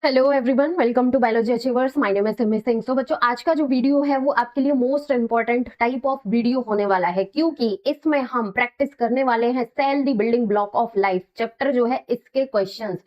Hello everyone, welcome to biology achievers. My name is Simi Singh. तो बच्चों, आज का जो वीडियो है वो आपके लिए most important type of video होने वाला है, क्योंकि इसमें हम प्रैक्टिस करने वाले हैं cell the building block of life chapter जो है इसके क्वेश्चंस।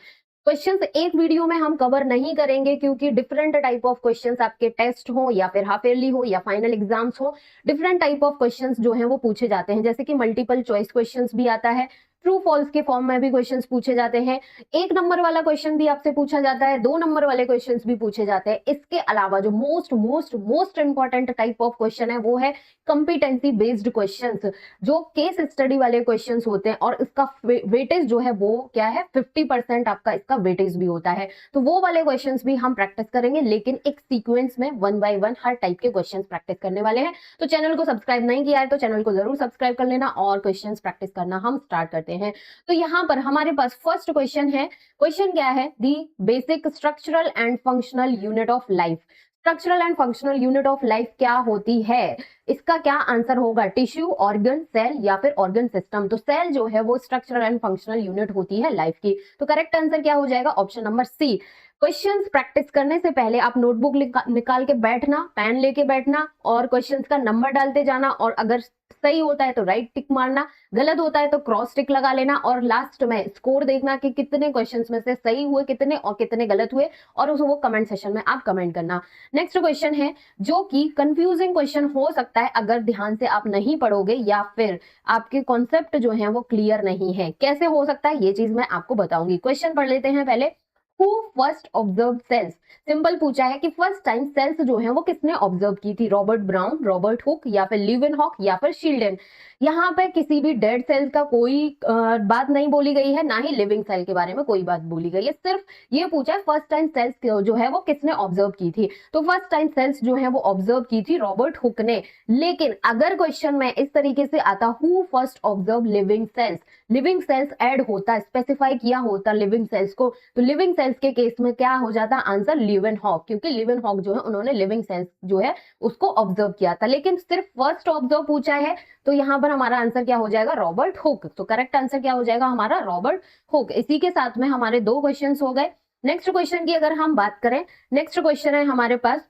क्वेश्चंस एक वीडियो में हम कवर नहीं करेंगे, क्योंकि डिफरेंट टाइप ऑफ क्वेश्चंस आपके टेस्ट हो या फिर हाफ ईयरली हो या फाइनल एग्जाम्स हो, डिफरेंट टाइप ऑफ क्वेश्चंस जो है वो पूछे जाते हैं। जैसे कि मल्टीपल चॉइस क्वेश्चंस भी आता है, ट्रू फॉल्स के फॉर्म में भी क्वेश्चंस पूछे जाते हैं, एक नंबर वाला क्वेश्चन भी आपसे पूछा जाता है, दो नंबर वाले क्वेश्चंस भी पूछे जाते हैं। इसके अलावा जो most most most important type of question है वो है कंपिटेंसी बेस्ड क्वेश्चंस, जो केस स्टडी वाले क्वेश्चंस होते हैं, और इसका वेटेज जो है वो क्या है, 50% आपका इसका वेटेज भी होता है। तो वो वाले क्वेश्चंस भी हम प्रैक्टिस करेंगे, लेकिन एक सीक्वेंस में one by one her type के क्वेश्चंस प्रैक्टिस करने वाले हैं। तो चैनल को सब्सक्राइब नहीं किया है तो चैनल को जरूर सब्सक्राइब कर लेना, और क्वेश्चंस प्रैक्टिस करना हम स्टार्ट करते हैं। तो यहाँ पर हमारे पास फर्स्ट क्वेश्चन है। क्वेश्चन क्या है? The basic structural and functional unit of life. Structural and functional unit of life क्या होती है? इसका क्या आंसर होगा? टिश्यू, ऑर्गन, सेल या फिर ऑर्गन सिस्टम? तो सेल जो है वो स्ट्रक्चरल एंड फंक्शनल यूनिट होती है लाइफ की। तो करेक्ट आंसर क्या हो जाएगा? Option number C. Questions practice करने से पहले आप नोटबुक निकाल के बैठना, पेन लेके बैठना, और क्वेश्चंस का नंबर डालते जाना, और अगर सही होता है तो राइट टिक मारना, गलत होता है तो क्रॉस टिक लगा लेना, और लास्ट में स्कोर देखना कि कितने क्वेश्चंस में से सही हुए कितने और कितने गलत हुए, और वो कमेंट सेशन में आप कमेंट करना। नेक्स्ट क्वेश्चन है, जो कि कंफ्यूजिंग क्वेश्चन हो सकता है अगर ध्यान से आप नहीं पढ़ोगे या फिर आपके कॉन्सेप्ट जो है वो क्लियर नहीं है। कैसे हो सकता है ये चीज मैं आपको बताऊंगी। क्वेश्चन पढ़ लेते हैं पहले। Who first observe cells? Simple पूछा है कि फर्स्ट टाइम सेल्स जो है वो किसने ऑब्जर्व की थी? रॉबर्ट ब्राउन, रॉबर्ट हुक या फिर लीवेनहॉक या फिर शील्डन? यहाँ पे किसी भी डेड सेल्स का कोई बात नहीं बोली गई है, ना ही लिविंग सेल के बारे में कोई बात बोली गई है। सिर्फ ये पूछा है फर्स्ट टाइम सेल्स जो है वो किसने ऑब्जर्व की थी। तो फर्स्ट टाइम सेल्स जो है वो ऑब्जर्व की थी रॉबर्ट हुक ने। लेकिन अगर क्वेश्चन में इस तरीके से आता, who first observe living cells, living cells add होता, स्पेसिफाई किया होता लिविंग सेल्स को, तो लिविंग सेल्स के केस में क्या हो जाता आंसर? लीवेनहॉक, क्योंकि लीवेनहॉक जो है उन्होंने लिविंग सेल्स जो है उसको ऑब्जर्व किया था। लेकिन सिर्फ फर्स्ट ऑब्जर्व पूछा है, तो यहां पर हमारा आंसर क्या हो जाएगा? Robert Hooke. तो करेक्ट आंसर क्या हो जाएगा हमारा? Robert Hooke. इसी के साथ में हमारे दो क्वेश्चन हो गए। नेक्स्ट क्वेश्चन की अगर हम बात करें, नेक्स्ट क्वेश्चन है हमारे पास,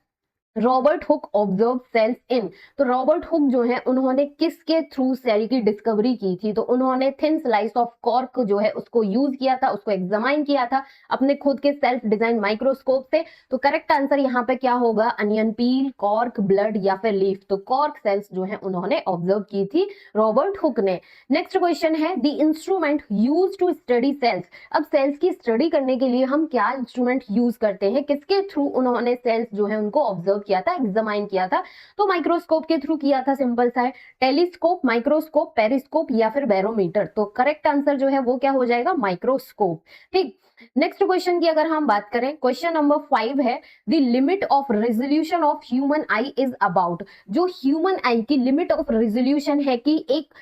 रॉबर्ट हुक ऑब्जर्व सेल्स इन। तो रॉबर्ट हुक जो है उन्होंने किसके थ्रू सेल की डिस्कवरी की थी? तो उन्होंने थिन स्लाइस ऑफ कॉर्क जो है उसको यूज किया था, उसको एग्जामाइन किया था अपने खुद के सेल्फ डिजाइन माइक्रोस्कोप से। तो करेक्ट आंसर यहाँ पे क्या होगा? अनियन पील, कॉर्क, ब्लड या फिर लीफ? तो कॉर्क सेल्स जो है उन्होंने ऑब्जर्व की थी रॉबर्ट हुक ने। नेक्स्ट क्वेश्चन है, the instrument use to study cells. अब सेल्स की स्टडी करने के लिए हम क्या इंस्ट्रूमेंट यूज करते हैं? किसके थ्रू उन्होंने सेल्स जो है उनको ऑब्जर्व किया था, एग्जामाइन किया था? तो माइक्रोस्कोप के थ्रू किया था। सिंपल सा है, टेलीस्कोप, माइक्रोस्कोप, पेरिस्कोप या फिर बैरोमीटर? तो करेक्ट आंसर जो है वो क्या हो जाएगा? माइक्रोस्कोप। ठीक। नेक्स्ट क्वेश्चन की अगर हम बात करें, क्वेश्चन नंबर 5 है, the limit of resolution of human I is about. जो ह्यूमन आई की लिमिट ऑफ रेजोल्यूशन है कि एक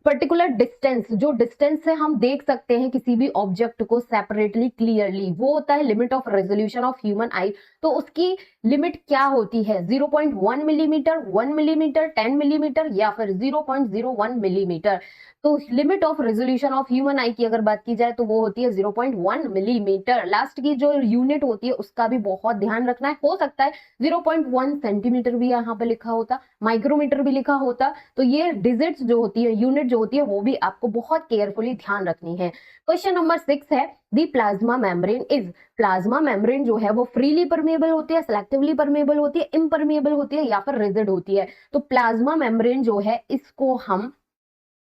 पर्टिकुलर डिस्टेंस, जो डिस्टेंस से हम देख सकते हैं किसी भी ऑब्जेक्ट को सेपरेटली क्लियरली, वो होता है limit of resolution of human आई। तो उसकी लिमिट क्या होती है? 0.1 मिलीमीटर, 1 मिलीमीटर, 10 मिलीमीटर या फिर 0.01 मिलीमीटर? तो limit of resolution of human आई की अगर बात की जाए तो वो होती है 0.1 मिलीमीटर। लास्ट की जो यूनिट होती है उसका भी बहुत ध्यान रखना है। हो सकता है 0.1 सेंटीमीटर भी यहाँ पे लिखा होता, माइक्रोमीटर भी लिखा होता। तो ये डिजिट्स जो होती है, यूनिट जो होती है, वो भी आपको बहुत केयरफुली ध्यान रखनी है। क्वेश्चन नंबर 6 है, the plasma membrane is. Plasma membrane जो है वो फ्रीली परमेबल होती है, सेलेक्टिवली परमेबल होती है, इम्परमेबल होती है या फिर रिजिड होती है? तो प्लाज्मा मेम्ब्रेन जो है इसको हम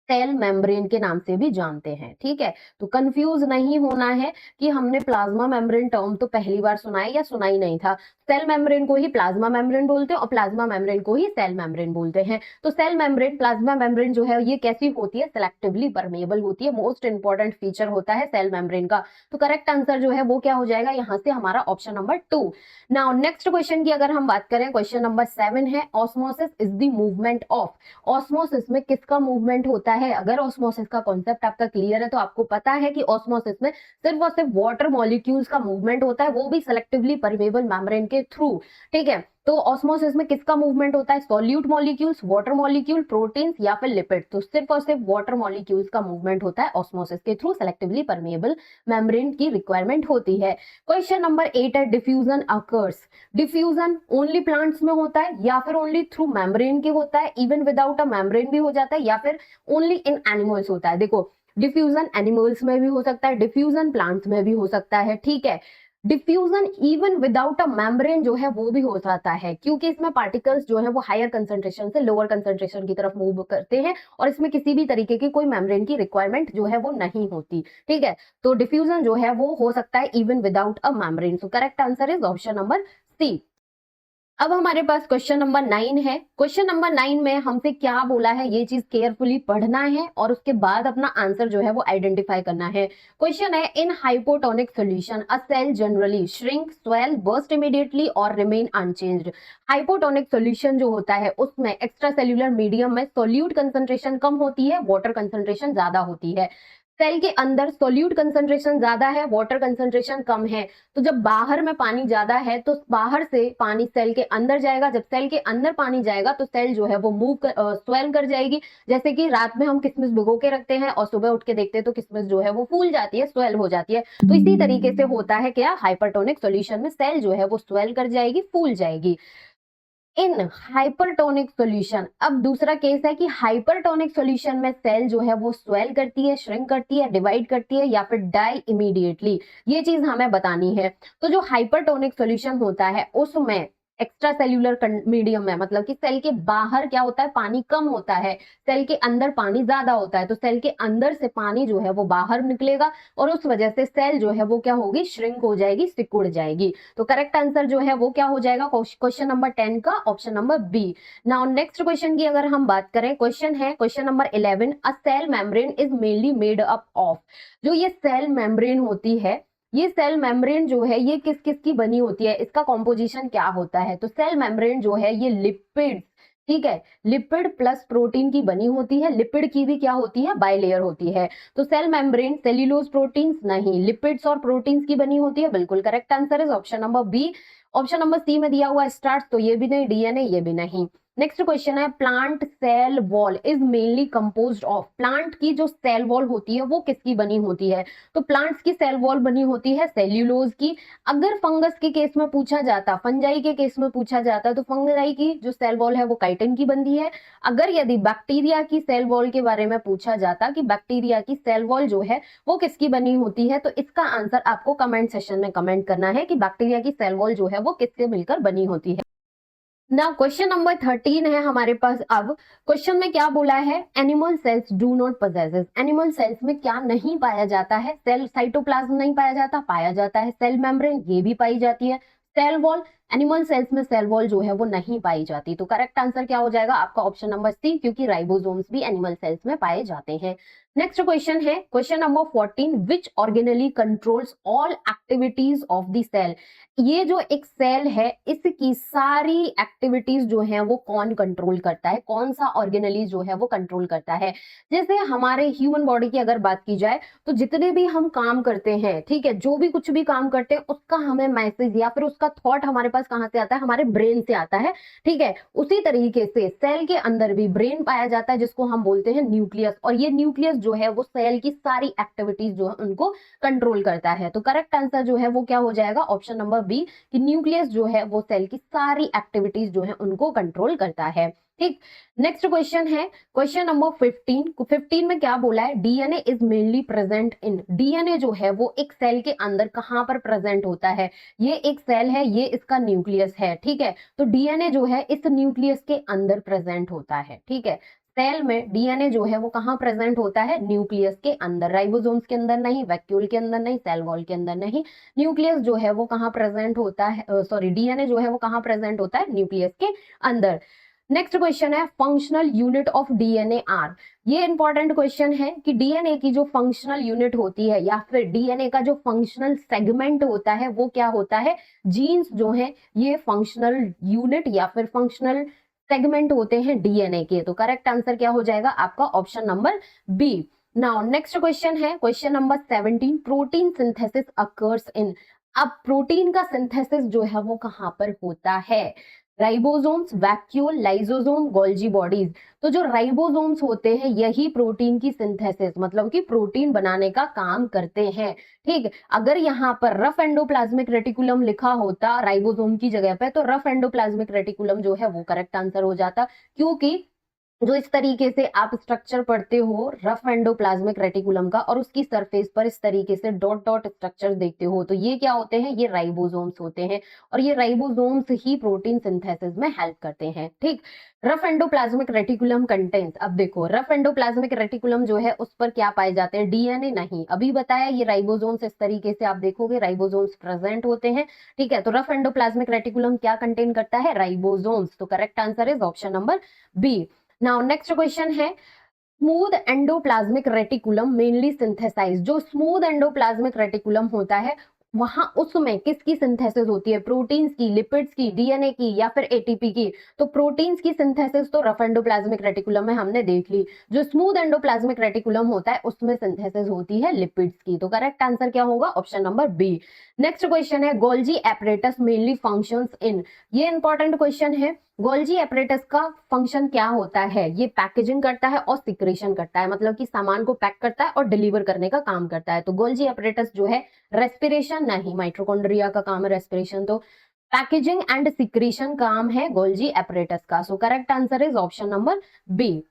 सेल मेम्ब्रेन के नाम से भी जानते हैं। ठीक है, तो कंफ्यूज नहीं होना है कि हमने प्लाज्मा मेम्ब्रेन टर्म तो पहली बार सुना है या सुना ही नहीं था। सेल मेम्ब्रेन को ही प्लाज्मा मेम्ब्रेन बोलते हैं और प्लाज्मा मेम्ब्रेन को ही सेल मेम्ब्रेन बोलते हैं। तो सेल मेम्ब्रेन, प्लाज्मा मेम्ब्रेन जो है ये कैसी होती है? सेलेक्टिवली परमेबल होती है। मोस्ट इंपॉर्टेंट फीचर होता है सेल मेम्ब्रेन का। तो करेक्ट आंसर जो है वो क्या हो जाएगा यहाँ से? हमारा option number 2। Now next question की अगर हम बात करें, क्वेश्चन नंबर 7 है, osmosis is the movement of. Osmosis में किसका मूवमेंट होता है? अगर ऑस्मोसिस का कॉन्सेप्ट आपका क्लियर है तो आपको पता है कि ऑस्मोसिस में सिर्फ और सिर्फ वाटर मॉलिक्यूल्स का मूवमेंट होता है, वो भी सेलेक्टिवली परमेबल मेम्ब्रेन के थ्रू। ठीक है, तो ऑस्मोसिस में किसका मूवमेंट होता है? Solute molecules, water molecule, proteins या फिर लिपिड। तो सिर्फ और सिर्फ वाटर मॉलिक्यूल्स का मूवमेंट होता है ऑस्मोसिस के थ्रू। सेलेक्टिवली परमेएबल मेम्ब्रेन की रिक्वायरमेंट होती है। क्वेश्चन नंबर 8 है diffusion occurs. Diffusion only plants में होता है या फिर ओनली थ्रू मेम्ब्रेन के होता है, इवन विदाउट अ मेम्ब्रेन भी हो जाता है, या फिर ओनली इन एनिमल्स होता है? देखो, डिफ्यूजन एनिमल्स में भी हो सकता है, डिफ्यूजन प्लांट्स में भी हो सकता है, ठीक है। Diffusion even without a membrane जो है वो भी हो जाता है, क्योंकि इसमें पार्टिकल्स जो है वो हायर कंसंट्रेशन से लोअर कंसंट्रेशन की तरफ मूव करते हैं और इसमें किसी भी तरीके की कोई मेम्ब्रेन की रिक्वायरमेंट जो है वो नहीं होती, ठीक है। तो डिफ्यूजन जो है वो हो सकता है even without a membrane. So correct answer is option number C. अब हमारे पास क्वेश्चन नंबर 9 है। क्वेश्चन नंबर 9 में हमसे क्या बोला है, ये चीज केयरफुली पढ़ना है और उसके बाद अपना आंसर जो है वो आइडेंटिफाई करना है। क्वेश्चन है, in hypotonic solution a cell generally shrink, swell, burst immediately और रिमेन अनचेंज्ड। हाइपोटोनिक सॉल्यूशन जो होता है उसमें एक्स्ट्रा सेल्यूलर मीडियम में सोल्यूट कंसंट्रेशन कम होती है, वाटर कंसंट्रेशन ज्यादा होती है। सेल के अंदर सोल्यूट कंसंट्रेशन ज्यादा है, वाटर कंसंट्रेशन कम है। तो जब बाहर में पानी ज्यादा है तो बाहर से पानी सेल के अंदर जाएगा, जब सेल के अंदर पानी जाएगा तो सेल जो है वो स्वेल कर जाएगी। जैसे कि रात में हम किशमिश भिगो के रखते हैं और सुबह उठ के देखते हैं तो किशमिश जो है वो फूल जाती है, स्वेल हो जाती है। तो इसी तरीके से होता है क्या, हाइपरटोनिक सॉल्यूशन में सेल जो है वो स्वेल कर जाएगी, फूल जाएगी इन हाइपरटोनिक सॉल्यूशन। अब दूसरा केस है कि हाइपरटोनिक सॉल्यूशन में सेल जो है वो स्वेल करती है, श्रिंक करती है, डिवाइड करती है या फिर डाई इमीडिएटली। ये चीज हमें बतानी है। तो जो हाइपरटोनिक सॉल्यूशन होता है उसमें एक्स्ट्रा सेल्यूलर मीडियम में, मतलब कि सेल के बाहर क्या होता है, पानी कम होता है, सेल के अंदर पानी ज्यादा होता है। तो सेल के अंदर से पानी जो है वो बाहर निकलेगा और उस वजह से सेल जो है वो क्या होगी, श्रिंक हो जाएगी, सिकुड़ जाएगी। तो करेक्ट आंसर जो है वो क्या हो जाएगा, क्वेश्चन नंबर 10 का option number B. Now next question की अगर हम बात करें, क्वेश्चन है question number 11, a cell membrane is mainly made up of. जो ये सेल मेम्ब्रेन होती है, ये सेल मेम्ब्रेन जो है ये किस किस की बनी होती है, इसका कॉम्पोजिशन क्या होता है? तो सेल मेम्ब्रेन जो है ये लिपिड, ठीक है, लिपिड प्लस प्रोटीन की बनी होती है। लिपिड की भी क्या होती है, बाइलेयर होती है। तो सेल मेम्ब्रेन सेल्यूलोज प्रोटीन्स नहीं, लिपिड्स और प्रोटीन्स की बनी होती है। बिल्कुल correct answer is option number B. Option number C में दिया हुआ स्टार्च, तो ये भी नहीं, डीएनए ये भी नहीं। नेक्स्ट क्वेश्चन है, plant cell wall is mainly composed of. Plant की जो सेल वॉल होती है वो किसकी बनी होती है? तो प्लांट्स की सेल वॉल बनी होती है सेल्यूलोज की। अगर फंगस के केस में पूछा जाता, फंजाई के केस में पूछा जाता, तो फंगाई की जो सेल वॉल है वो काइटिन की बनती है। अगर यदि बैक्टीरिया की सेल वॉल के बारे में पूछा जाता कि बैक्टीरिया की सेल वॉल जो है वो किसकी बनी होती है, तो इसका आंसर आपको कमेंट सेक्शन में कमेंट करना है कि बैक्टीरिया की सेल वॉल जो है वो किससे मिलकर बनी होती है। ना क्वेश्चन नंबर 13 है हमारे पास। अब क्वेश्चन में क्या बोला है, animal cells do not possesses. Animal cells में क्या नहीं पाया जाता है? सेल साइटोप्लाज्म नहीं पाया जाता, पाया जाता है सेल मेम्ब्रेन, ये भी पाई जाती है। सेल वॉल, एनिमल सेल्स में सेल वॉल जो है वो नहीं पाई जाती। तो करेक्ट आंसर क्या हो जाएगा आपका, ऑप्शन नंबर सी, क्योंकि राइबोसोम्स भी एनिमल सेल्स में पाए जाते हैं। नेक्स्ट क्वेश्चन है question number 14, which organelle controls all activities of the cell. ये जो एक सेल है इसकी सारी एक्टिविटीज जो है वो कौन कंट्रोल करता है, कौन सा ऑर्गेनली जो है वो कंट्रोल करता है? जैसे हमारे ह्यूमन बॉडी की अगर बात की जाए तो जितने भी हम काम करते हैं, ठीक है, जो भी कुछ भी काम करते हैं उसका हमें मैसेज या फिर उसका थॉट हमारे पास कहां से आता है, हमारे ब्रेन से आता है, ठीक है। उसी तरीके से सेल के अंदर भी ब्रेन पाया जाता है जिसको हम बोलते हैं न्यूक्लियस, और ये न्यूक्लियस जो है वो सेल की सारी एक्टिविटीज जो है उनको कंट्रोल करता है। तो करेक्ट आंसर जो है वो क्या हो जाएगा, ऑप्शन नंबर बी, कि न्यूक्लियस जो है वो सेल की सारी एक्टिविटीज जो है उनको कंट्रोल करता है, ठीक। नेक्स्ट क्वेश्चन है क्वेश्चन नंबर 15 में क्या बोला है, DNA is mainly present in. DNA जो है वो एक सेल के अंदर कहां पर प्रेजेंट होता है? ये एक सेल है, ये इसका न्यूक्लियस है, ठीक है। तो डीएनए जो है इस न्यूक्लियस के अंदर प्रेजेंट होता है, ठीक है। सेल में डीएनए जो है वो कहां प्रेजेंट होता है, न्यूक्लियस के अंदर, राइबोसोम्स के अंदर नहीं, वैक्यूल के अंदर नहीं, सेल वॉल के अंदर नहीं। न्यूक्लियस जो है वो कहां प्रेजेंट होता है, सॉरी, डीएनए जो है वो कहां प्रेजेंट होता है, न्यूक्लियस के अंदर। नेक्स्ट क्वेश्चन है, functional unit of DNA are. ये इंपॉर्टेंट क्वेश्चन है कि डीएनए की जो फंक्शनल यूनिट होती है या फिर डीएनए का जो फंक्शनल सेगमेंट होता है वो क्या होता है? जीन्स जो है ये फंक्शनल यूनिट या फिर फंक्शनल सेगमेंट होते हैं डीएनए के। तो करेक्ट आंसर क्या हो जाएगा आपका, option number B. Now next question है question number 17, protein synthesis occurs in. अब प्रोटीन का सिंथेसिस जो है वो कहां पर होता है? Ribosomes, vacuole, lysosome, Golgi bodies. तो जो राइबोसोम्स होते हैं यही प्रोटीन की सिंथेसिस मतलब कि प्रोटीन बनाने का काम करते हैं। ठीक, अगर यहाँ पर रफ एंडोप्लाज्मिक रेटिकुलम लिखा होता राइबोसोम की जगह पे तो रफ एंडोप्लाज्मिक रेटिकुलम जो है वो करेक्ट आंसर हो जाता, क्योंकि जो इस तरीके से आप स्ट्रक्चर पढ़ते हो रफ एंडोप्लाज्मिक रेटिकुलम का और उसकी सरफेस पर इस तरीके से डॉट डॉट स्ट्रक्चर देखते हो तो ये क्या होते हैं, ये राइबोसोम्स होते हैं और ये राइबोसोम्स ही प्रोटीन सिंथेसिस में हेल्प करते हैं। ठीक, रफ एंडोप्लाज्मिक रेटिकुलम कंटेंट्स, अब देखो रफ एंडोप्लाज्मिक रेटिकुलम जो है उस पर क्या पाए जाते हैं, डीएनए नहीं, अभी बताया ये राइबोसोम्स, इस तरीके से आप देखोगे राइबोसोम्स प्रेजेंट होते हैं। ठीक है, तो रफ एंडोप्लाज्मिक रेटिकुलम क्या कंटेन करता है, राइबोसोम्स। तो correct answer is option number B. Now next question है, smooth endoplasmic reticulum mainly synthesize, जो स्मूथ एंडोप्लाज्मिक रेटिकुलम होता है वहां उसमें किसकी सिंथेसिस होती है, प्रोटीन्स की, लिपिड्स की, डीएनए की या फिर एटीपी की। तो प्रोटीन्स की सिंथेसिस तो रफ एंडोप्लाज्मिक रेटिकुलम में हमने देख ली, जो स्मूथ एंडोप्लाज्मिक रेटिकुलम होता है उसमें सिंथेसिस होती है लिपिड्स की। तो करेक्ट आंसर क्या होगा, option number B. Next question है, Golgi apparatus mainly functions in, ये इंपॉर्टेंट क्वेश्चन है। गोल्जी एपरेटस का फंक्शन क्या होता है, ये पैकेजिंग करता है और सिक्रेशन करता है, मतलब कि सामान को पैक करता है और डिलीवर करने का काम करता है। तो गोल्जी एपरेटस जो है रेस्पिरेशन नहीं, माइट्रोकॉन्ड्रिया का काम है रेस्पिरेशन, तो पैकेजिंग एंड सिक्रेशन काम है गोल्जी एपरेटस का। So correct answer is option number B.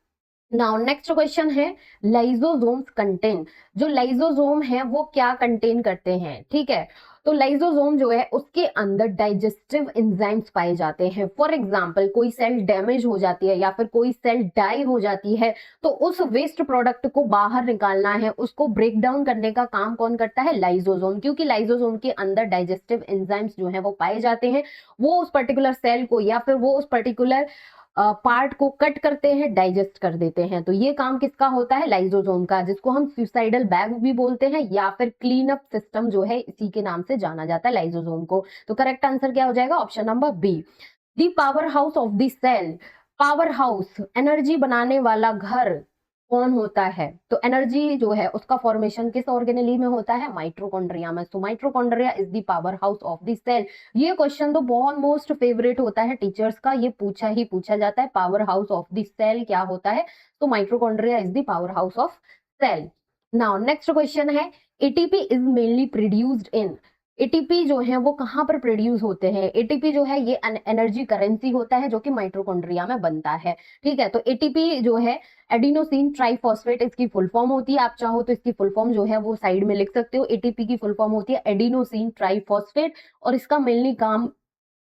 Now next question है, लाइसोसोम्स कंटेन, जो लाइसोसोम है वो क्या कंटेन करते हैं। ठीक है, तो लाइसोसोम जो है उसके अंदर डाइजेस्टिव एंजाइम्स पाए जाते हैं। फॉर एग्जांपल कोई सेल डैमेज हो जाती है या फिर कोई सेल डाई हो जाती है तो उस वेस्ट प्रोडक्ट को बाहर निकालना है, उसको ब्रेक डाउन करने का काम कौन करता है, लाइसोसोम, क्योंकि लाइसोसोम के अंदर डाइजेस्टिव एंजाइम्स जो है वो पाए जाते हैं, वो उस पर्टिकुलर सेल को या फिर वो उस पर्टिकुलर पार्ट को कट करते हैं, डाइजेस्ट कर देते हैं। तो ये काम किसका होता है, लाइसोसोम का, जिसको हम सुसाइडल बैग भी बोलते हैं या फिर क्लीन अप सिस्टम जो है इसी के नाम से जाना जाता है लाइसोसोम को। तो करेक्ट आंसर क्या हो जाएगा, option number B. The power house of the cell, power house energy बनाने वाला घर कौन होता है, तो एनर्जी जो है उसका फॉर्मेशन किस ऑर्गेनेली में होता है, माइट्रोकॉन्ड्रिया में। So mitochondria is the power house of the cell. ये क्वेश्चन तो बहुत मोस्ट फेवरेट होता है टीचर्स का, ये पूछा ही पूछा जाता है, power house of the cell क्या होता है, तो mitochondria is the power house of cell. Now next question है, ATP is mainly produced in, ATP जो है वो कहां पर प्रोड्यूस होते हैं, एटीपी जो है ये एनर्जी करेंसी होता है जो कि माइट्रोकॉन्ड्रिया में बनता है। ठीक है, तो एटीपी जो है एडिनोसिन ट्राइफॉस्फेट इसकी फुल फॉर्म होती है, आप चाहो तो इसकी फुल फॉर्म जो है वो साइड में लिख सकते हो, एटीपी की फुल फॉर्म होती है एडिनोसिन ट्राइफॉस्फेट और इसका मेनली काम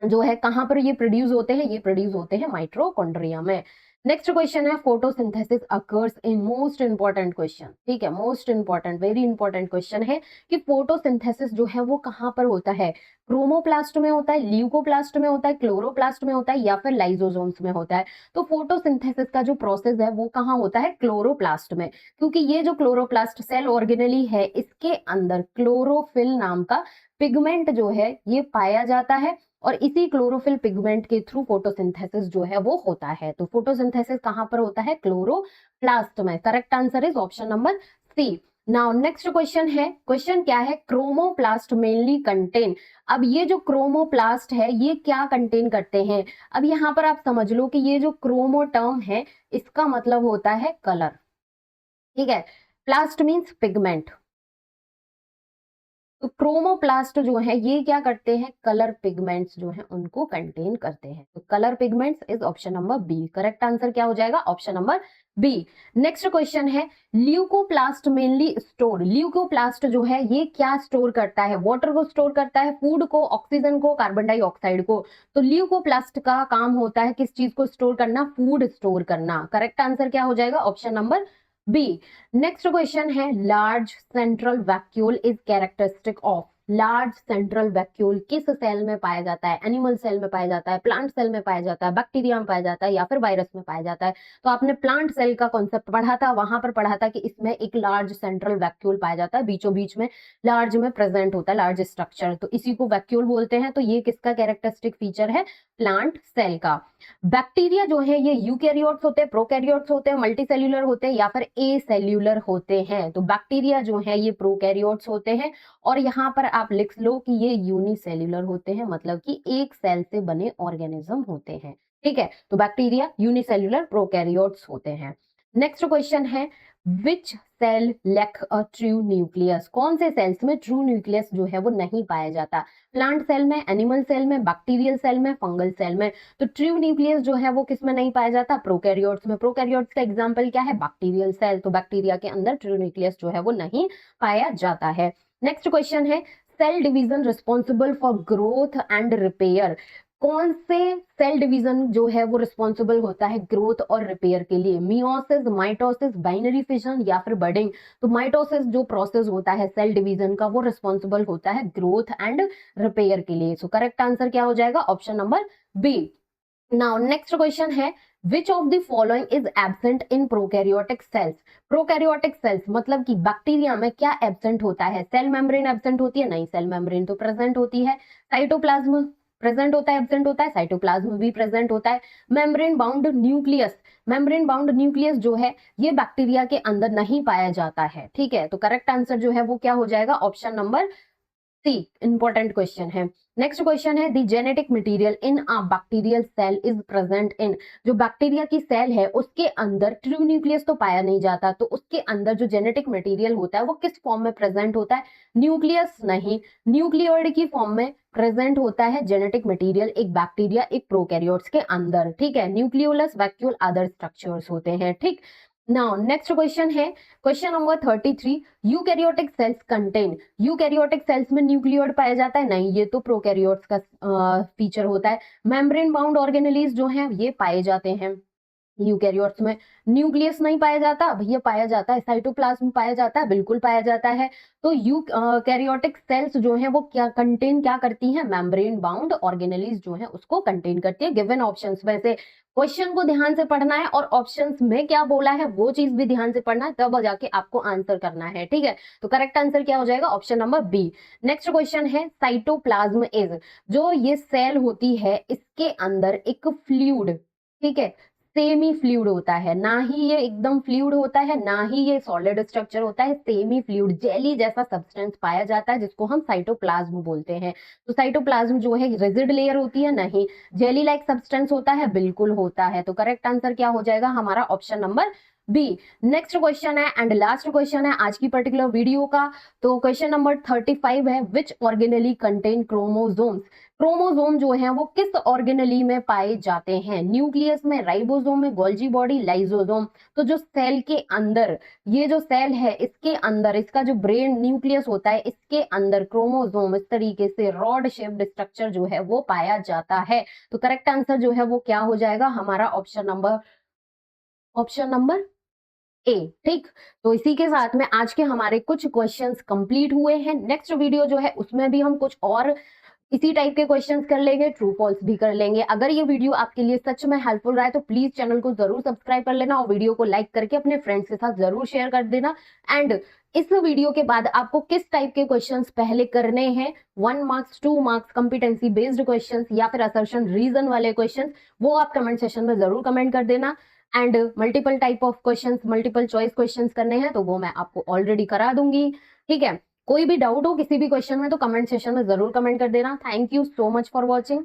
जो है कहां पर ये प्रोड्यूस होते हैं, ये प्रोड्यूस होते हैं माइट्रोकॉन्ड्रिया में। नेक्स्ट क्वेश्चन है, photosynthesis occurs in, most important question, ठीक है, most important very important question है कि फोटोसिंथेसिस जो है वो कहां पर होता है, क्रोमोप्लास्ट में होता है, ल्यूकोप्लास्ट में होता है, क्लोरोप्लास्ट में होता है या फिर लाइसोसोम्स में होता है। तो फोटोसिंथेसिस का जो प्रोसेस है वो कहां होता है, क्लोरोप्लास्ट में, क्योंकि ये जो क्लोरोप्लास्ट सेल ऑर्गेनेली है इसके अंदर क्लोरोफिल नाम का पिगमेंट जो है ये पाया जाता है और इसी क्लोरोफिल पिगमेंट के थ्रू फोटोसिंथेसिस जो है वो होता है। तो फोटोसिंथेसिस कहां पर होता है, क्लोरोप्लास्ट में। Correct answer is option number C. Now next question है, क्वेश्चन क्या है, क्रोमोप्लास्ट मेनली कंटेन, अब ये जो क्रोमोप्लास्ट है ये क्या कंटेन करते हैं। अब यहां पर आप समझ लो कि ये जो क्रोमो टर्म है इसका मतलब होता है कलर, ठीक है, प्लास्ट मीन्स पिगमेंट, तो क्रोमोप्लास्ट जो है ये क्या करते हैं, कलर पिगमेंट्स जो है उनको कंटेन करते हैं। तो colour pigments is option number B, correct answer क्या हो जाएगा, option number B. Next question है, ल्यूकोप्लास्ट मेनली स्टोर, ल्यूकोप्लास्ट जो है ये क्या स्टोर करता है, वाटर को स्टोर करता है, फूड को, ऑक्सीजन को, कार्बन डाइऑक्साइड को। तो ल्यूकोप्लास्ट का काम होता है किस चीज को स्टोर करना, फूड स्टोर करना। करेक्ट आंसर क्या हो जाएगा, option number B. Next question है, large central vacuole is characteristic of, large central vacuole किस सेल में पाया जाता है, एनिमल सेल में पाया जाता है, प्लांट सेल में पाया जाता है, बैक्टीरिया में पाया जाता है या फिर वायरस में पाया जाता है। तो आपने प्लांट सेल का कॉन्सेप्ट पढ़ा था, वहां पर पढ़ा था कि इसमें एक लार्ज सेंट्रल वैक्यूल पाया जाता है, बीचों बीच में लार्ज में प्रेजेंट होता है लार्ज स्ट्रक्चर, तो इसी को वैक्यूल बोलते हैं। तो ये किसका कैरेक्टरिस्टिक फीचर है, प्लांट सेल का। बैक्टीरिया जो है ये यूकैरियोट्स होते हैं, प्रोकैरियोट्स होते हैं, मल्टीसेल्यूलर होते हैं या फिर ए सेल्यूलर होते हैं। तो बैक्टीरिया जो है ये प्रोकैरियोट्स होते हैं और यहाँ पर आप लिख लो कि ये यूनिसेल्यूलर होते हैं, मतलब कि एक सेल से बने ऑर्गेनिज्म होते हैं। ठीक है, तो बैक्टीरिया यूनिसेल्यूलर प्रोकैरियोट्स होते हैं। नेक्स्ट क्वेश्चन है which cell lack a true nucleus, कौन से सेल्स में ट्रू न्यूक्लियस जो है वो नहीं पाया जाता। प्लांट सेल में, एनिमल सेल में, बैक्टीरियल सेल में, फंगल सेल में। तो ट्रू न्यूक्लियस जो है वो किस में नहीं पाया जाता, प्रोकैरियोट्स में। प्रोकैरियोट्स का एग्जांपल क्या है, बैक्टीरियल सेल। तो बैक्टीरिया के अंदर ट्रू न्यूक्लियस जो है वो नहीं पाया जाता है। नेक्स्ट क्वेश्चन है cell division responsible for growth and repair, कौन से सेल डिवीजन जो है वो रिस्पॉन्सिबल होता है ग्रोथ और रिपेयर के लिए। मियोसिस, माइटोसिस, बाइनरी फिशन या फिर बडिंग। तो माइटोसिस जो प्रोसेस होता है सेल डिवीजन का वो रिस्पॉन्सिबल होता है ग्रोथ एंड रिपेयर के लिए। सो करेक्ट आंसर क्या हो जाएगा, option number B. Now next question है which of the following is absent in prokaryotic cells. Prokaryotic cells मतलब कि बैक्टीरिया में क्या एब्सेंट होता है, सेल मेम्ब्रेन एब्सेंट होती है, नहीं, सेल मेम्ब्रेन तो प्रेजेंट होती है। साइटोप्लाज्म प्रेजेंट होता है, एब्सेंट होता है, साइटोप्लाज्म भी प्रेजेंट होता है। Membrane bound nucleus, membrane bound nucleus जो है ये बैक्टीरिया के अंदर नहीं पाया जाता है। ठीक है, तो करेक्ट आंसर जो है वो क्या हो जाएगा, option number C. Important question है। नेक्स्ट क्वेश्चन है the genetic material in a bacterial cell is present in, जो बैक्टीरिया की सेल है उसके अंदर ट्रू न्यूक्लियस तो पाया नहीं जाता, तो उसके अंदर जो जेनेटिक मटेरियल होता है वो किस फॉर्म में प्रेजेंट होता है, न्यूक्लियस नहीं, न्यूक्लियोइड की फॉर्म में प्रेजेंट होता है जेनेटिक मटेरियल एक बैक्टीरिया एक प्रोकैरियोट्स के अंदर। ठीक है, न्यूक्लियोलस, वैक्यूल, अदर स्ट्रक्चर्स होते हैं। ठीक, नाउ नेक्स्ट क्वेश्चन है question number 33, eukaryotic cells contain, eukaryotic cells में न्यूक्लियोइड पाया जाता है, नहीं, ये तो प्रोकैरियोट्स का फीचर होता है। मेम्ब्रेन बाउंड ऑर्गेनेलीज जो हैं ये पाए जाते हैं यूकैरियोट्स में। न्यूक्लियस नहीं पाया जाता, भैया पाया जाता है। साइटोप्लाज्म पाया जाता है, बिल्कुल पाया जाता है। तो यूकैरियोटिक सेल्स जो है वो क्या कंटेन क्या करती हैं, मेम्ब्रेन बाउंड ऑर्गेनेलीज जो है उसको कंटेन करती है। गिवन ऑप्शंस में से क्वेश्चन को ध्यान से पढ़ना है और ऑप्शंस में क्या बोला है वो चीज भी ध्यान से पढ़ना है, तब जाके आपको आंसर करना है। ठीक है, तो करेक्ट आंसर क्या हो जाएगा, option number B. Next question है साइटोप्लाज्म इज, जो ये सेल होती है इसके अंदर एक फ्लूइड, ठीक है, सेमी फ्लूइड होता है, ना ही ये एकदम फ्लूइड होता है ना ही ये सॉलिड स्ट्रक्चर होता है, सेमी फ्लूइड जेली जैसा सब्सटेंस पाया जाता है जिसको हम साइटोप्लाज्म बोलते हैं। तो साइटोप्लाज्म जो है रिजिड लेयर होती है, नहीं, जेली लाइक सब्सटेंस होता है, बिल्कुल होता है। तो करेक्ट आंसर क्या हो जाएगा हमारा, option number B. Next question है एंड लास्ट क्वेश्चन है आज की पर्टिकुलर वीडियो का। तो क्वेश्चन नंबर 35 है विच ऑर्गेनेली कंटेन क्रोमोसोम्स, क्रोमोसोम जो है वो किस ऑर्गेनेली में पाए जाते हैं, न्यूक्लियस में, राइबोसोम में, गोल्जी बॉडी, लाइसोसोम। तो जो सेल के अंदर, ये जो सेल है इसके अंदर इसका जो ब्रेन न्यूक्लियस होता है इसके अंदर क्रोमोसोम इस तरीके से रॉड शेप्ड स्ट्रक्चर जो है वो पाया जाता है। तो करेक्ट आंसर जो है वो क्या हो जाएगा हमारा, ऑप्शन नंबर ए। ठीक, तो इसी के साथ में आज के हमारे कुछ क्वेश्चंस कंप्लीट हुए हैं। नेक्स्ट वीडियो जो है उसमें भी हम कुछ और इसी टाइप के क्वेश्चंस कर लेंगे, ट्रू फॉल्स भी कर लेंगे। अगर ये वीडियो आपके लिए सच में हेल्पफुल रहा है तो प्लीज चैनल को जरूर सब्सक्राइब कर लेना और वीडियो को लाइक करके अपने फ्रेंड्स के साथ जरूर शेयर कर देना। एंड इस वीडियो के बाद आपको किस टाइप के क्वेश्चंस पहले करने हैं, 1 marks, 2 marks, competency based questions या फिर असर्शन रीजन वाले क्वेश्चंस, वो आप कमेंट सेक्शन में जरूर कमेंट कर देना। And multiple type of questions, multiple choice questions करने हैं तो वो मैं आपको ऑलरेडी करा दूंगी। ठीक है, कोई भी डाउट हो किसी भी क्वेश्चन में तो कमेंट सेक्शन में जरूर कमेंट कर देना। Thank you so much for watching.